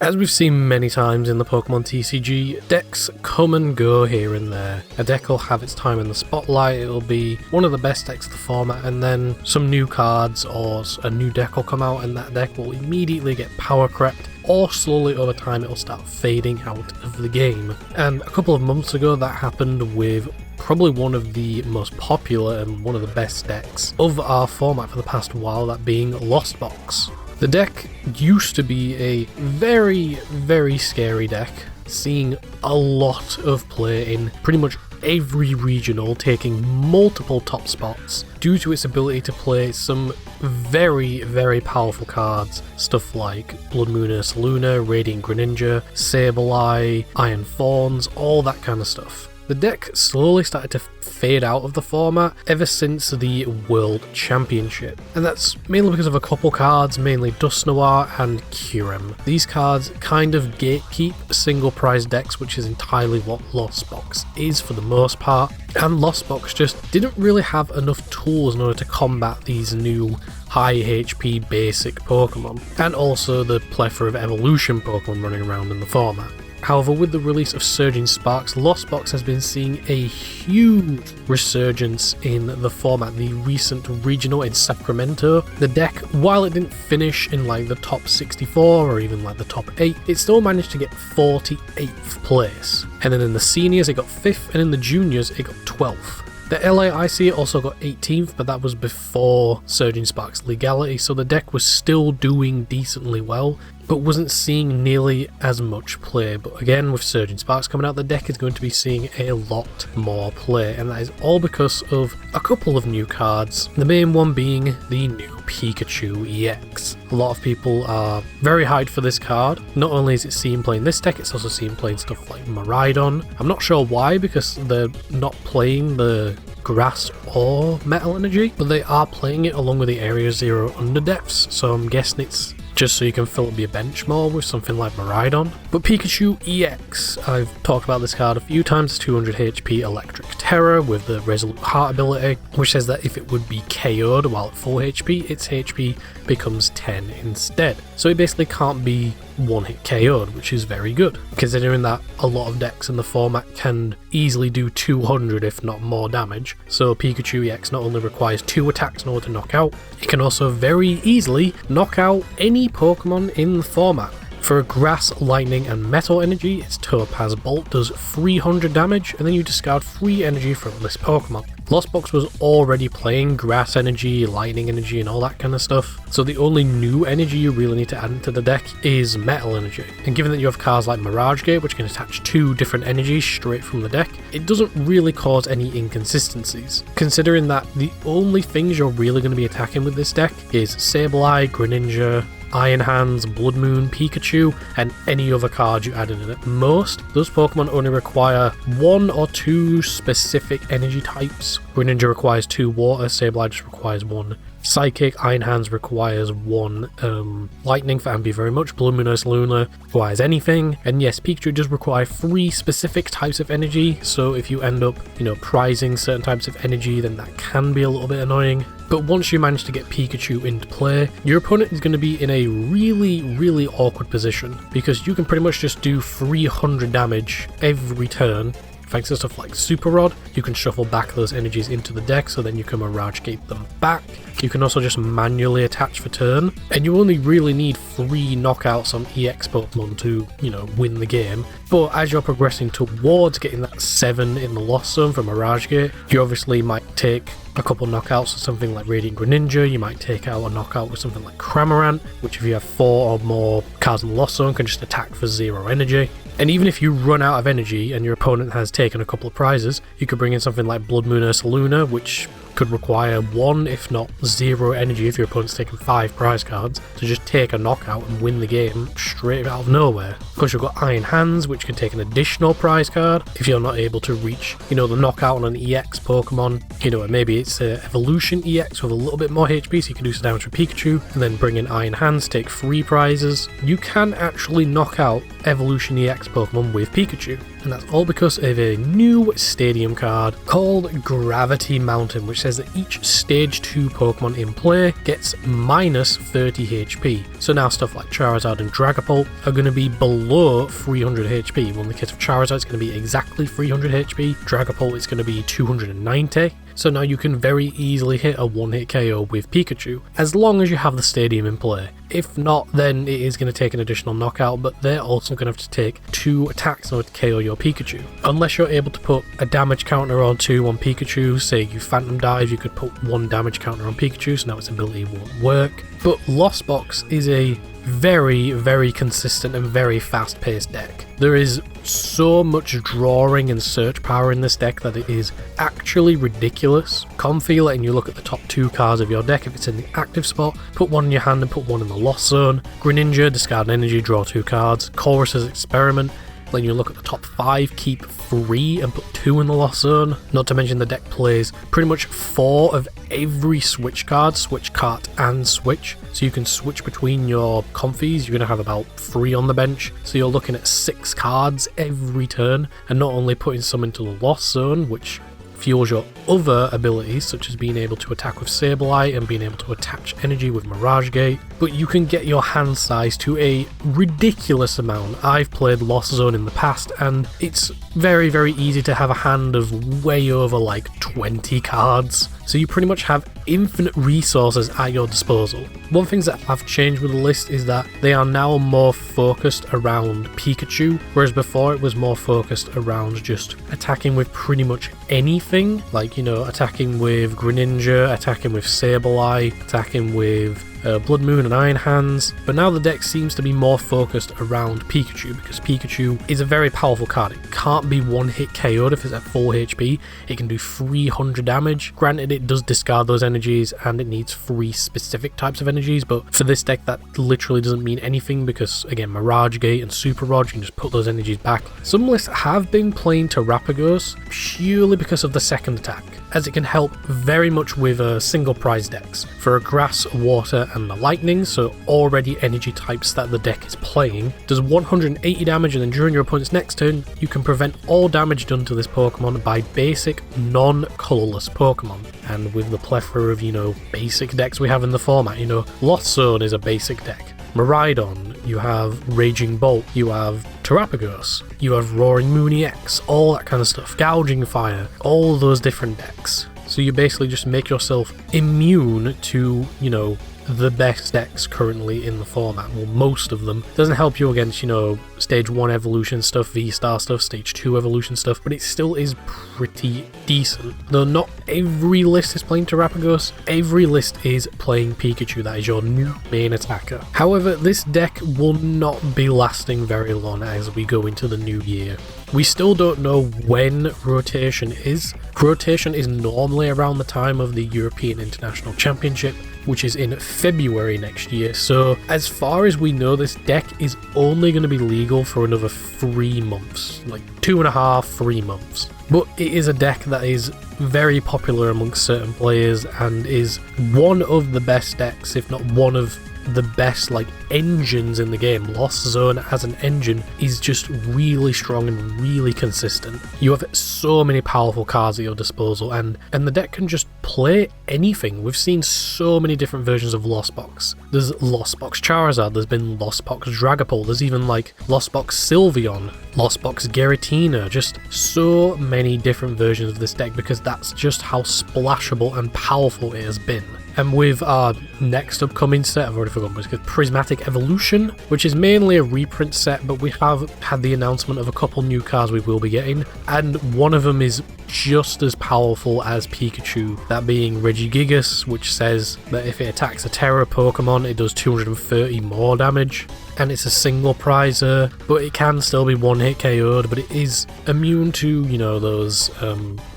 As we've seen many times in the Pokemon TCG, decks come and go here and there. A deck will have its time in the spotlight, it'll be one of the best decks of the format, and then some new cards or a new deck will come out and that deck will immediately get power crept, or slowly over time it'll start fading out of the game. And a couple of months ago that happened with probably one of the most popular and one of the best decks of our format for the past while, that being Lost Box. The deck used to be a very, very scary deck, seeing a lot of play in pretty much every regional, taking multiple top spots due to its ability to play some very, very powerful cards, stuff like Blood Moon Ursaluna, Radiant Greninja, Sableye, Iron Fawns, all that kind of stuff. The deck slowly started to fade out of the format ever since the World Championship, and that's mainly because of a couple cards, mainly Dusknoir and Kyurem. These cards kind of gatekeep single prize decks, which is entirely what Lost Box is for the most part, and Lost Box just didn't really have enough tools in order to combat these new high HP basic Pokemon, and also the plethora of evolution Pokemon running around in the format. However, with the release of Surging Sparks, Lost Box has been seeing a huge resurgence in the format. The recent regional in Sacramento, the deck, while it didn't finish in like the top 64 or even like the top 8, it still managed to get 48th place. And then in the seniors it got 5th, and in the juniors it got 12th. The LAIC also got 18th, but that was before Surging Sparks legality, so the deck was still doing decently well, but wasn't seeing nearly as much play. But again, with Surging Sparks coming out, the deck is going to be seeing a lot more play, and that is all because of a couple of new cards, the main one being the new Pikachu EX. A lot of people are very hyped for this card. Not only is it seen playing this deck, it's also seen playing stuff like Miraidon. I'm not sure why, because they're not playing the grass or metal energy, but they are playing it along with the Area Zero Underdepths, so I'm guessing it's just so you can fill up your bench more with something like Miraidon. But Pikachu EX, I've talked about this card a few times. It's 200 HP Electric Terror with the Resolute Heart ability, which says that if it would be KO'd while at full HP, its HP becomes 10 instead. So it basically can't be one hit KO'd, which is very good, considering that a lot of decks in the format can easily do 200 if not more damage. So Pikachu EX not only requires 2 attacks in order to knock out, it can also very easily knock out any Pokemon in the format. For a Grass, Lightning and Metal energy, its Topaz Bolt does 300 damage, and then you discard 3 energy from this Pokemon. Lost Box was already playing Grass energy, Lightning energy and all that kind of stuff, so the only new energy you really need to add into the deck is Metal energy. And given that you have cards like Mirage Gate, which can attach 2 different energies straight from the deck, it doesn't really cause any inconsistencies, considering that the only things you're really going to be attacking with this deck is Sableye, Greninja, Iron Hands, Blood Moon, Pikachu, and any other cards you add in it. Most, those Pokemon only require 1 or 2 specific energy types. Greninja requires 2 water, Sableye just requires 1 Psychic, Iron Hands requires 1 Lightning, thank you very much, Blood Moon Ursaluna requires anything, and yes, Pikachu does require 3 specific types of energy, so if you end up, prizing certain types of energy, then that can be a little bit annoying. But once you manage to get Pikachu into play, your opponent is going to be in a really, really awkward position, because you can pretty much just do 300 damage every turn. Thanks to stuff like Super Rod, you can shuffle back those energies into the deck, so then you can Mirage Gate them back. You can also just manually attach for turn, and you only really need 3 knockouts on EX Pokemon to, win the game. But as you're progressing towards getting that 7 in the Lost Zone from Mirage Gate, you obviously might take a couple knockouts with something like Radiant Greninja, you might take out a knockout with something like Cramorant, which if you have 4 or more cards in the Lost Zone can just attack for 0 energy. And even if you run out of energy and your opponent has taken a couple of prizes, you could bring in something like Blood Moon Ursaluna, which could require 1 if not 0 energy if your opponent's taken 5 prize cards to just take a knockout and win the game straight out of nowhere. Of course, you've got Iron Hands, which can take an additional prize card if you're not able to reach, the knockout on an EX Pokemon. Maybe it's an Evolution EX with a little bit more HP, so you can do some damage with Pikachu, and then bring in Iron Hands, take 3 prizes. You can actually knock out Evolution EX Pokemon with Pikachu. and that's all because of a new stadium card called Gravity Mountain, which says that each stage 2 Pokemon in play gets minus 30 HP. So now stuff like Charizard and Dragapult are going to be below 300 HP. Well, in the case of Charizard, it's going to be exactly 300 HP. Dragapult is going to be 290. So now you can very easily hit a one-hit KO with Pikachu, as long as you have the stadium in play. If not, then it is going to take an additional knockout, but they're also going to have to take 2 attacks in order to KO your Pikachu. Unless you're able to put a damage counter or 2 on Pikachu, say you Phantom Dive, you could put 1 damage counter on Pikachu, so now its ability won't work. But Lost Box is a very, very consistent and very fast-paced deck. There is so much drawing and search power in this deck that it is actually ridiculous. Comfy, letting you look at the top 2 cards of your deck if it's in the active spot, put 1 in your hand and put 1 in the lost zone. Greninja, discard an energy, draw 2 cards. Chorus's Experiment, letting you look at the top 5, keep 3 and put 2 in the lost zone. Not to mention the deck plays pretty much 4 of every switch card, switch cart and switch. So you can switch between your Comfies, you're going to have about 3 on the bench. So you're looking at 6 cards every turn, and not only putting some into the lost zone, which fuels your other abilities, such as being able to attack with Sableye and being able to attach energy with Mirage Gate, but you can get your hand size to a ridiculous amount. I've played Lost Zone in the past, and it's very, very easy to have a hand of way over like 20 cards. So you pretty much have infinite resources at your disposal. One thing that have changed with the list is that they are now more focused around Pikachu, whereas before it was more focused around just attacking with pretty much anything, like, you know, attacking with Greninja, attacking with Sableye, attacking with Blood Moon and Iron Hands, but now the deck seems to be more focused around Pikachu, because Pikachu is a very powerful card. It can't be one-hit KO'd if it's at full HP, it can do 300 damage. Granted, it does discard those energies and it needs 3 specific types of energies, but for this deck that literally doesn't mean anything, because again, Mirage Gate and Super Rod, you can just put those energies back. Some lists have been playing Terrapagos purely because of the second attack, as it can help very much with single prize decks. For a Grass, Water and the Lightning, so already energy types that the deck is playing, does 180 damage, and then during your opponent's next turn, you can prevent all damage done to this Pokemon by basic, non-colourless Pokemon. And with the plethora of, you know, basic decks we have in the format, you know, Lost Zone is a basic deck. Miraidon, you have Raging Bolt, you have Terrapagos, you have Roaring Moon EX, all that kind of stuff, Gouging Fire, all those different decks. So you basically just make yourself immune to, you know, the best decks currently in the format. Well, most of them. Doesn't help you against, you know, stage 1 evolution stuff, V-Star stuff, stage 2 evolution stuff, but it still is pretty decent. Though not every list is playing Terrapagos, every list is playing Pikachu. That is your new main attacker. However, this deck will not be lasting very long as we go into the new year. We still don't know when rotation is. Rotation is normally around the time of the European International Championship, which is in February next year. So as far as we know, this deck is only going to be legal for another 3 months, like 2.5, 3 months. But it is a deck that is very popular amongst certain players and is one of the best decks, if not one of the best like engines in the game. Lost Zone as an engine is just really strong and really consistent. You have so many powerful cards at your disposal, and the deck can just play anything. We've seen so many different versions of Lost Box. There's Lost Box Charizard, there's been Lost Box Dragapult, there's even like Lost Box Sylveon, Lost Box Giratina, just so many different versions of this deck, because that's just how splashable and powerful it has been. And with our next upcoming set, I've already forgotten what it's called, Prismatic Evolution, which is mainly a reprint set, but we have had the announcement of a couple new cards we will be getting, and one of them is just as powerful as Pikachu, that being Regigigas, which says that if it attacks a Terra Pokemon, it does 230 more damage. And it's a single prizer, but it can still be one-hit KO'd, but it is immune to, you know, those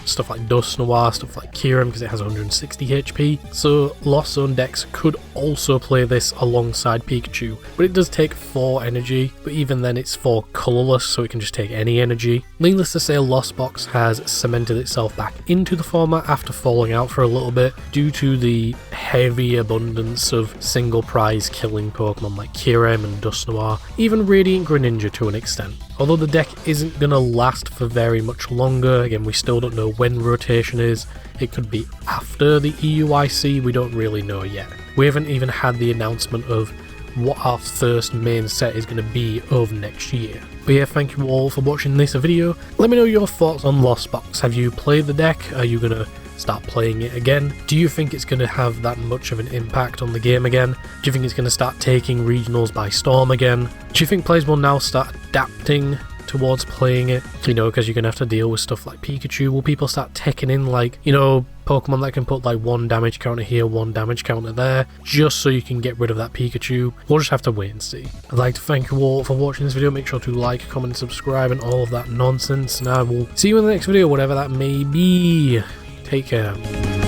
stuff like Dusknoir, stuff like Kyurem, because it has 160 HP. So Lost Zone decks could also play this alongside Pikachu, but it does take 4 energy, but even then it's 4 colourless, so it can just take any energy. Needless to say, Lost Box has cemented itself back into the format after falling out for a little bit due to the heavy abundance of single prize killing Pokemon like Kyurem and Dusknoir, even Radiant Greninja to an extent. Although the deck isn't going to last for very much longer, again we still don't know when rotation is, it could be after the EUIC, we don't really know yet. We haven't even had the announcement of what our first main set is going to be over next year. But yeah, thank you all for watching this video. Let me know your thoughts on Lost Box. Have you played the deck? Are you going to start playing it again? Do you think it's going to have that much of an impact on the game again? Do you think it's going to start taking regionals by storm again? Do you think players will now start adapting towards playing it? You know, because you're going to have to deal with stuff like Pikachu. Will people start taking in, like, you know, Pokemon that can put like 1 damage counter here, 1 damage counter there, just so you can get rid of that Pikachu? We'll just have to wait and see. I'd like to thank you all for watching this video. Make sure to like, comment, subscribe, and all of that nonsense. And I will see you in the next video, whatever that may be. Take care.